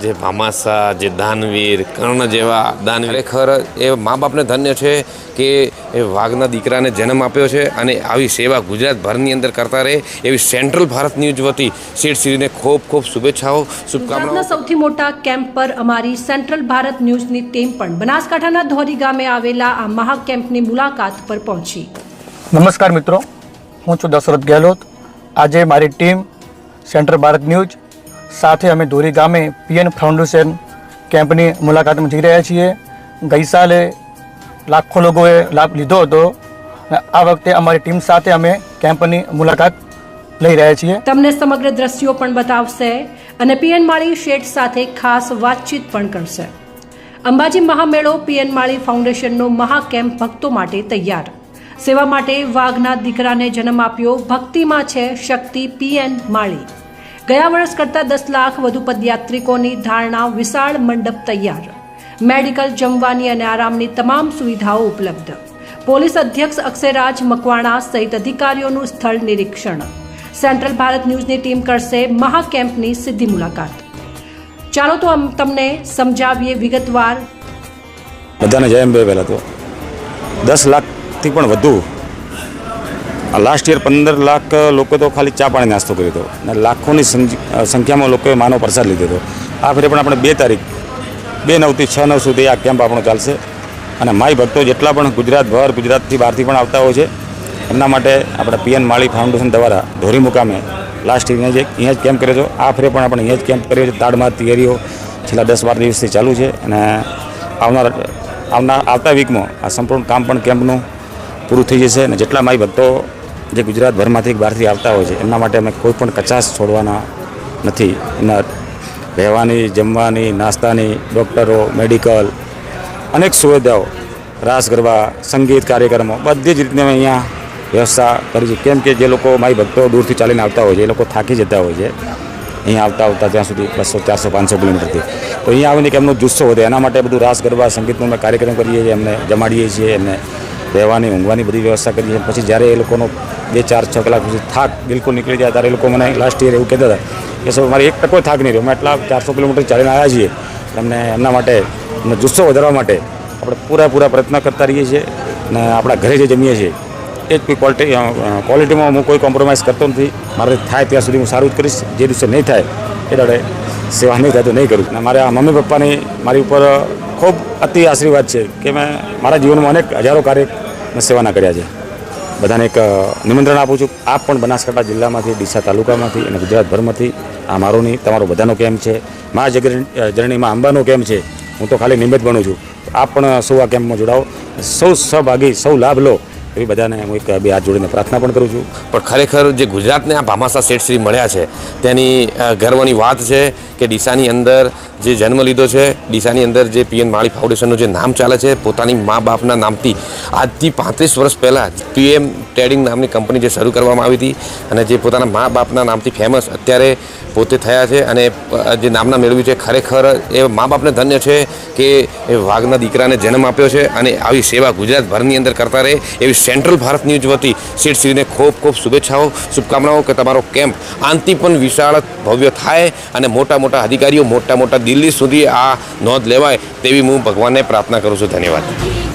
જે ભામાસા, જે દાનવીર, કર્ણ જેવા દાનવીર ખરેખર એ મા બાપને ધન્ય છે કે એ વાઘના દીકરાને જન્મ આપ્યો છે અને આવી સેવા ગુજરાતભરની અંદર કરતા રહે એવી સેન્ટ્રલ ભારત ન્યૂઝ વતી શેઠશ્રીને ખૂબ ખૂબ શુભેચ્છાઓ, શુભકામનાઓ। સૌથી મોટા કેમ્પ પર અમારી સેન્ટ્રલ ભારત ન્યૂઝની ટીમ પણ બનાસકાંઠાના ધોરી ગામે આવેલા આ મહાકેમ્પની મુલાકાત પર પહોંચી। નમસ્કાર મિત્રો, હું છું દશરથ ગેહલોત। આજે મારી ટીમ સેન્ટ્રલ ભારત ન્યૂઝ સાથે અમે ધોરી ગામે પીએન ફાઉન્ડેશન કેમ્પની મુલાકાતમાં જઈ રહ્યા છીએ। ગઈ સાલે લાખો લોકોએ લાભ લીધો હતો અને આ વખતે અમારી ટીમ સાથે અમે કેમ્પની મુલાકાત લઈ રહ્યા છીએ। તમને સમગ્ર દ્રશ્યો પણ બતાવશે અને પીએન માળી શેઠ સાથે ખાસ વાતચીત પણ કરશે। અંબાજી મહામેળો પીએન માળી ફાઉન્ડેશનનો મહાકેમ્પ ભક્તો માટે તૈયાર। સેવા માટે વાઘના દીકરાને જન્મ આપ્યો, ભક્તિમાં છે શક્તિ પીએન માળી। ગયા વર્ષ કરતાં 10 લાખ વધુ પદયાત્રિકોની ધારણા, વિશાળ મંડપ તૈયાર, મેડિકલ, જમવાની અને આરામની તમામ સુવિધાઓ ઉપલબ્ધ। પોલીસ અધ્યક્ષ અક્ષયરાજ મકવાણા સહિત અધિકારીઓનું સ્થળ નિરીક્ષણ। સેન્ટ્રલ ભારત ન્યૂઝની ટીમ કરશે મહાકેમ્પની સીધી મુલાકાત। ચાલો તો તમને સમજાવીએ વિગતવાર। બધાને જય અંબે। પહેલાં તો 10 લાખથી પણ વધુ, લાસ્ટ યર 15 લાખ લોકો તો ખાલી ચા પાણી નાસ્તો કર્યો હતો અને લાખોની સંખ્યામાં લોકોએ માનો પ્રસાદ લીધો હતો। આ ફેરે પણ આપણે 2 તારીખ 2/9 થી 6/9 સુધી આ કેમ્પ આપણો ચાલશે અને માઈ ભક્તો જેટલા પણ ગુજરાતભર, ગુજરાતથી બહારથી પણ આવતા હોય છે એમના માટે આપણે પીએન માળી ફાઉન્ડેશન દ્વારા ધોરી મુકામે લાસ્ટ અહીંયા જ કેમ્પ કર્યો હતો। આ ફેરે પણ આપણે અહીંયા જ કેમ્પ કર્યો છે। તાડમાર તૈયારીઓ છેલ્લા 10-12 દિવસથી ચાલુ છે અને આવતા વીકમાં આ સંપૂર્ણ કામ પણ કેમ્પનું પૂરું થઈ જશે અને જેટલા માઈ ભક્તો જે ગુજરાતભરમાંથી બહારથી આવતા હોય છે એમના માટે અમે કોઈ પણ કચાશ છોડવાના નથી। એમના રહેવાની, જમવાની, નાસ્તાની, ડૉક્ટરો, મેડિકલ, અનેક સુવિધાઓ, રાસ ગરબા, સંગીત કાર્યક્રમો, બધી જ રીતની અમે અહીંયા વ્યવસ્થા કરી છે। કેમ કે જે લોકો માઈ ભક્તો દૂરથી ચાલીને આવતા હોય છે એ લોકો થાકી જતા હોય છે અહીંયા આવતા ત્યાં સુધી 200, 400, 500 કિલોમીટરથી, તો અહીંયા આવીને કે એમનો જુસ્સો વધે એના માટે બધું રાસ ગરબા, સંગીતનો અમે કાર્યક્રમ કરીએ છીએ, એમને જમાડીએ છીએ, એમને રહેવાની, ઊંઘવાની બધી વ્યવસ્થા કરીએ છીએ। પછી જ્યારે એ લોકોનો 2, 4, 6 કલાક પછી થાક બિલકુલ નીકળી જાય ત્યારે એ લોકો મને લાસ્ટ યર એવું કહેતા હતા કે સર મારે 1% થાક નહીં રહ્યો, અમે એટલા 400 કિલોમીટર ચાલીને આવ્યા છીએ, એમને એમના માટે એમનો જુસ્સો વધારવા માટે આપણે પૂરા પ્રયત્ન કરતા રહીએ છીએ અને આપણા ઘરે જે જમીએ છીએ એ જ ક્વોલિટીમાં હું કોઈ કોમ્પ્રોમાઇઝ કરતો નથી। મારે થાય ત્યાં સુધી હું સારું જ કરીશ, જે દિવસે નહીં થાય એ દાડે સેવા નહીં થાય તો નહીં કરું। અને મારા મમ્મી પપ્પાની મારી ઉપર ખૂબ અતિ આશીર્વાદ છે કે મેં મારા જીવનમાં અનેક હજારો કાર્ય સેવાના કર્યા છે। બધાને એક નિમંત્રણ આપું છું, આપ પણ બનાસકાંઠા જિલ્લામાંથી, ડીસા તાલુકામાંથી અને ગુજરાતભરમાંથી આ મારો નહીં તમારો બધાનો કેમ્પ છે। મા જગરણીમાં અંબાનો કેમ્પ છે, હું તો ખાલી નિમિત્ત બનું છું। આપ પણ સૌ આ કેમ્પમાં જોડાઓ, સૌ સહભાગી, સૌ લાભ લો એવી બધાને હું એક 2 હાથ જોડીને પ્રાર્થના પણ કરું છું। પણ ખરેખર જે ગુજરાતને આ ભામાસા શેઠશ્રી મળ્યા છે તેની ગર્વની વાત છે કે ડીસાની અંદર જે જન્મ લીધો છે, ડીસાની અંદર જે પીએન માળી ફાઉન્ડેશનનું જે નામ ચાલે છે, પોતાની મા બાપના નામથી આજથી 35 વર્ષ પહેલાં પીએમ ટ્રેડિંગ નામની કંપની જે શરૂ કરવામાં આવી હતી અને જે પોતાના મા બાપના નામથી ફેમસ અત્યારે પોતે થયા છે અને જે નામના મેળવ્યું છે, ખરેખર એ મા બાપને ધન્ય છે કે એ વાઘના દીકરાને જન્મ આપ્યો છે અને આવી સેવા ગુજરાતભરની અંદર કરતા રહે એવી સેન્ટ્રલ ભારત ન્યૂઝ વતી શેઠશ્રીને ખૂબ ખૂબ શુભેચ્છાઓ, શુભકામનાઓ કે તમારો કેમ્પ આનથી પણ વિશાળ ભવ્ય થાય અને મોટા અધિકારીઓ મોટા દિલ્હી સુધી આ નોંધ લેવાય તેવી હું ભગવાનને પ્રાર્થના કરું છું। ધન્યવાદ।